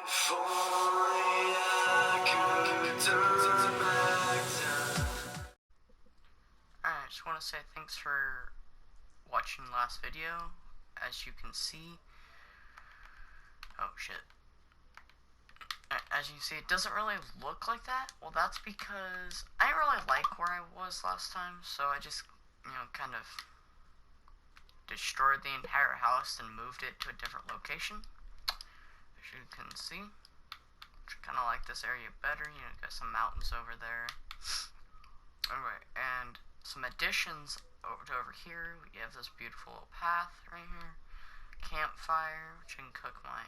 I just want to say thanks for watching the last video. As you can see, oh shit. As you can see, it doesn't really look like that. Well, that's because I didn't really like where I was last time, so I just, kind of destroyed the entire house and moved it to a different location. As you can see, I kind of like this area better. Got some mountains over there. Alright, and some additions over here. We have this beautiful little path right here. Campfire, which I can cook my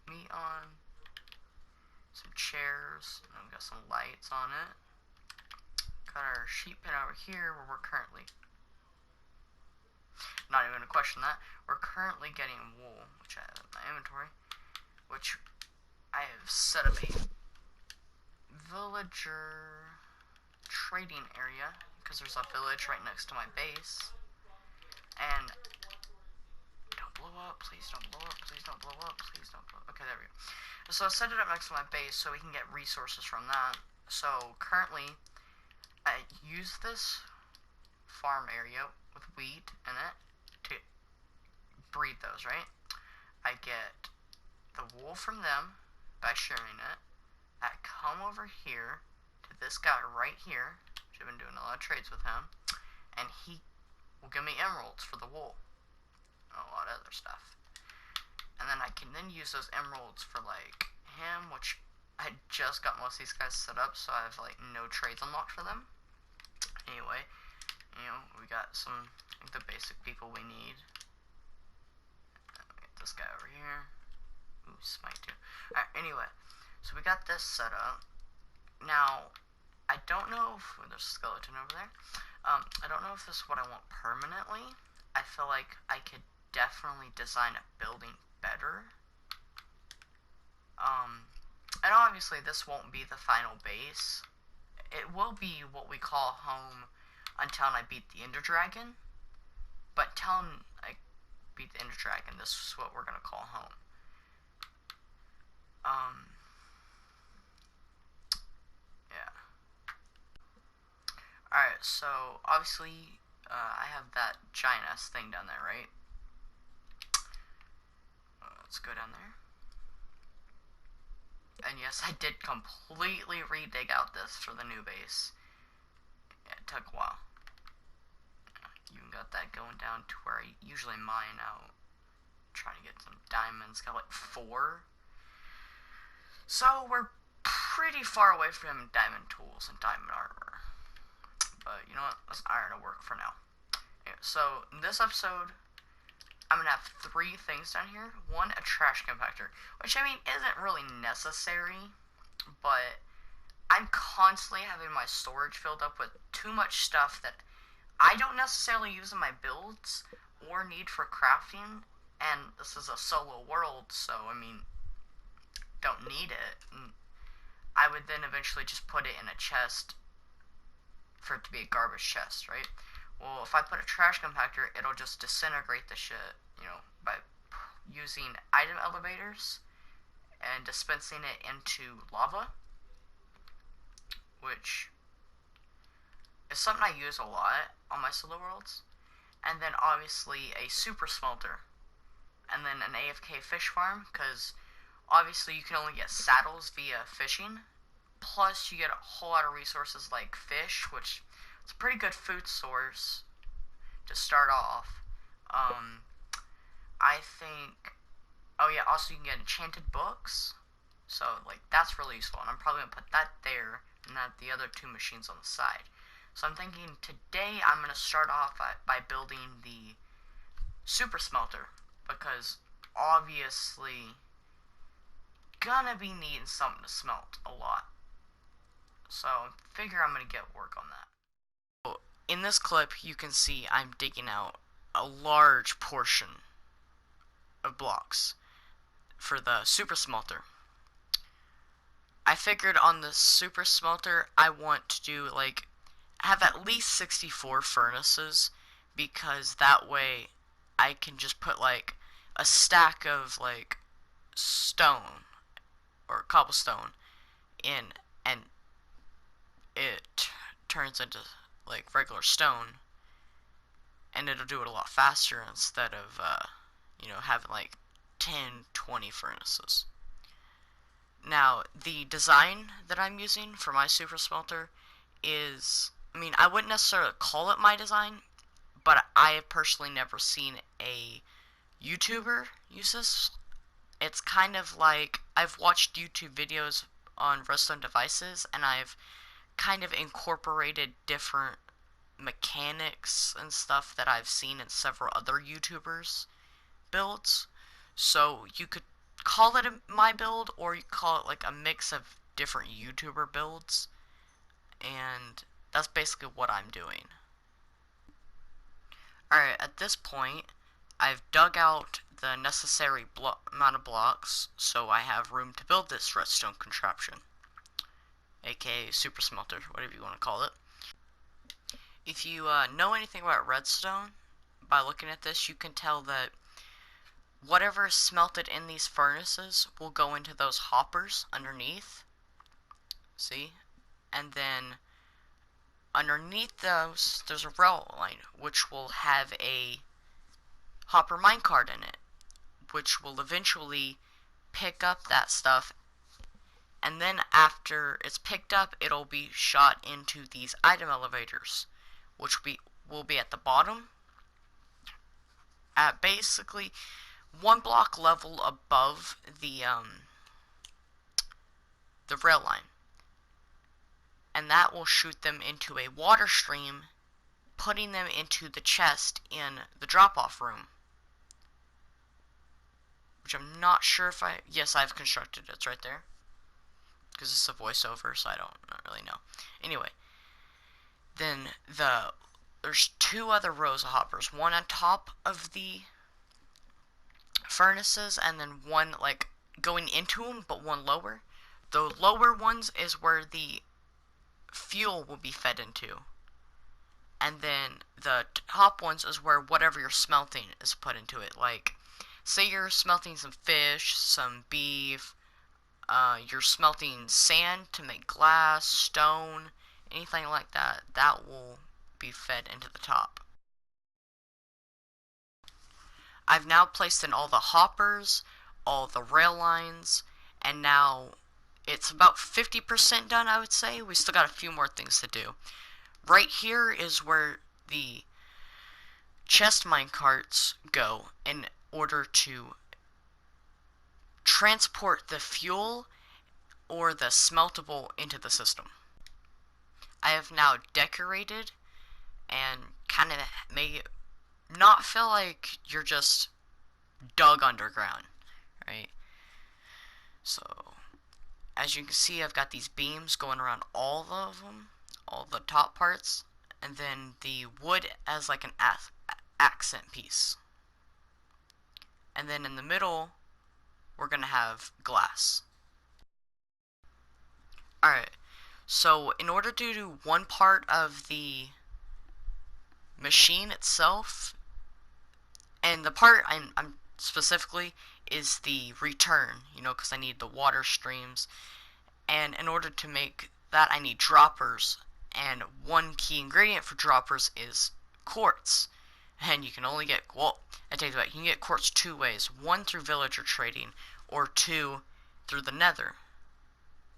meat on. Some chairs, and we've got some lights on it. Got our sheep pen over here where we're currently, not even gonna question that, we're currently getting wool, which I have in my inventory, which I have set up a villager trading area, because there's a village right next to my base. And don't blow up, please don't blow up, please don't blow up, please don't blow up. Okay, there we go. So I set it up next to my base so we can get resources from that. So currently, I use this farm area with wheat in it to breed those, right? I get the wool from them by sharing it. I come over here to this guy right here, which I've been doing a lot of trades with him, and he will give me emeralds for the wool and a lot of other stuff. And then I can then use those emeralds for like him, which I just got most of these guys set up, so I have like no trades unlocked for them. Anyway, we got some the basic people we need. We got this guy over here. Ooh, smite too. Alright, anyway, so we got this set up. Now, I don't know if there's a skeleton over there. I don't know if this is what I want permanently. I feel like I could definitely design a building better. And obviously this won't be the final base. It will be what we call home until I beat the Ender Dragon. But until I beat the Ender Dragon, this is what we're gonna call home. Yeah. Alright, so obviously I have that giant ass thing down there, right? Let's go down there. And yes, I did completely redig out this for the new base. Yeah, it took a while. You got that going down to where I usually mine out. Trying to get some diamonds. Got like 4. So we're pretty far away from diamond tools and diamond armor. But you know what? Let's iron to work for now. Anyway, so in this episode, I'm gonna have 3 things down here. 1, a trash compactor, which I mean isn't really necessary, but I'm constantly having my storage filled up with too much stuff that I don't necessarily use in my builds or need for crafting. And this is a solo world, so I mean, don't need it. And I would then eventually just put it in a chest for it to be a garbage chest, right? Well, if I put a trash compactor, it'll just disintegrate the shit, by using item elevators and dispensing it into lava, which is something I use a lot on my solo worlds. And then obviously a super smelter, and then an AFK fish farm, because obviously you can only get saddles via fishing, plus you get a whole lot of resources like fish, which it's a pretty good food source to start off. I think, oh yeah, also you can get enchanted books, so like that's really useful, and I'm probably gonna put that there and not the other 2 machines on the side. So I'm thinking today I'm gonna start off by building the super smelter, because obviously gonna be needing something to smelt a lot. So I figure I'm gonna get work on that. So in this clip you can see I'm digging out a large portion of blocks for the super smelter. I figured on the super smelter I want to do like have at least 64 furnaces, because that way I can just put like a stack of like stone or cobblestone in, and it turns into like regular stone, and it'll do it a lot faster instead of having like 10, 20 furnaces. Now, the design that I'm using for my super smelter is, I wouldn't necessarily call it my design, but I have personally never seen a YouTuber use this. It's kind of like, I've watched YouTube videos on redstone devices, and I've kind of incorporated different mechanics and stuff that I've seen in several other YouTubers' builds. So you could call it my build, or you call it like a mix of different YouTuber builds, and that's basically what I'm doing. Alright, at this point, I've dug out the necessary amount of blocks, so I have room to build this redstone contraption, aka super smelter, whatever you want to call it. If you know anything about redstone, by looking at this, you can tell that whatever is smelted in these furnaces will go into those hoppers underneath. See? And then underneath those, there's a rail line, which will have a hopper minecart in it, which will eventually pick up that stuff, and then after it's picked up, it'll be shot into these item elevators, which will be at the bottom, at basically one block level above the rail line, and that will shoot them into a water stream, putting them into the chest in the drop-off room, which I'm not sure if yes, I've constructed it. It's right there, because it's a voiceover, so I don't really know. Anyway, then there's two other rows of hoppers, one on top of the furnaces, and then one like going into them, but one lower. The lower ones is where the fuel will be fed into, and then the top ones is where whatever you're smelting is put into it. Like, say you're smelting some fish, some beef, you're smelting sand to make glass, stone, anything like that, that will be fed into the top. I've now placed in all the hoppers, all the rail lines, and now it's about 50% done, I would say. We still got a few more things to do. Right here is where the chest minecarts go in order to transport the fuel or the smeltable into the system. I have now decorated and kind of made it not feel like you're just dug underground, right? So, as you can see, I've got these beams going around all of them, all the top parts, and then the wood as like an accent piece. And then in the middle, we're going to have glass. Alright, so in order to do one part of the machine itself, and the part I'm specifically is the return, because I need the water streams, and in order to make that I need droppers, and one key ingredient for droppers is quartz, and you can only get, well, I take it back, you can get quartz two ways, one through villager trading, or two through the nether,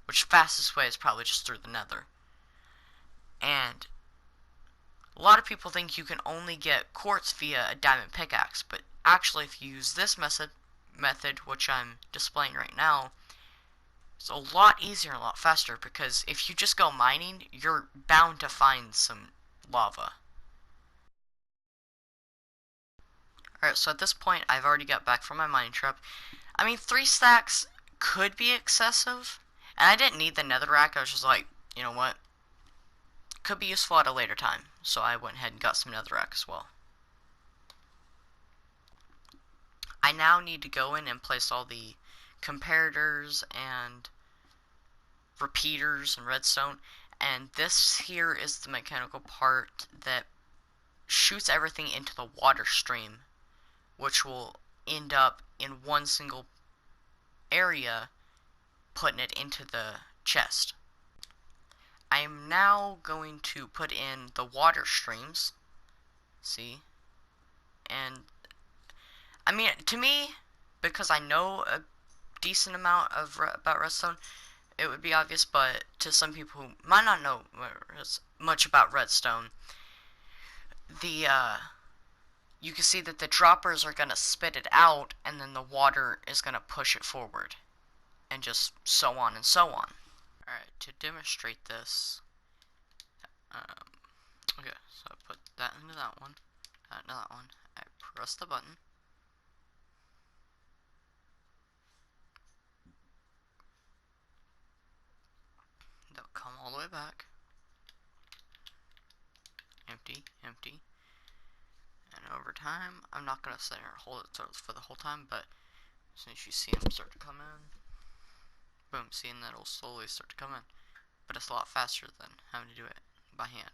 which fastest way is probably just through the nether. And a lot of people think you can only get quartz via a diamond pickaxe, but actually if you use this method, which I'm displaying right now, it's a lot easier and a lot faster, because if you just go mining, you're bound to find some lava. Alright, so at this point, I've already got back from my mining trip. 3 stacks could be excessive, and I didn't need the netherrack. I was just like, you know what? Could be useful at a later time, so I went ahead and got some netherrack as well. I now need to go in and place all the comparators and repeaters and redstone, and this here is the mechanical part that shoots everything into the water stream, which will end up in one single area putting it into the chest. I am now going to put in the water streams. See? And I mean, to me, because I know a decent amount of about redstone, it would be obvious, but to some people who might not know much about redstone, you can see that the droppers are gonna spit it out, and then the water is gonna push it forward, and just so on and so on. Alright, to demonstrate this, okay, so I put that into that one, I press the button, that'll come all the way back, empty, empty, and over time, I'm not gonna sit here and hold it for the whole time, but as soon as you see them start to come in, boom, seeing that it'll slowly start to come in, but it's a lot faster than having to do it by hand.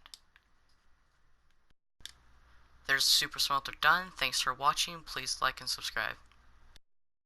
There's Super Smelter done. Thanks for watching. Please like and subscribe.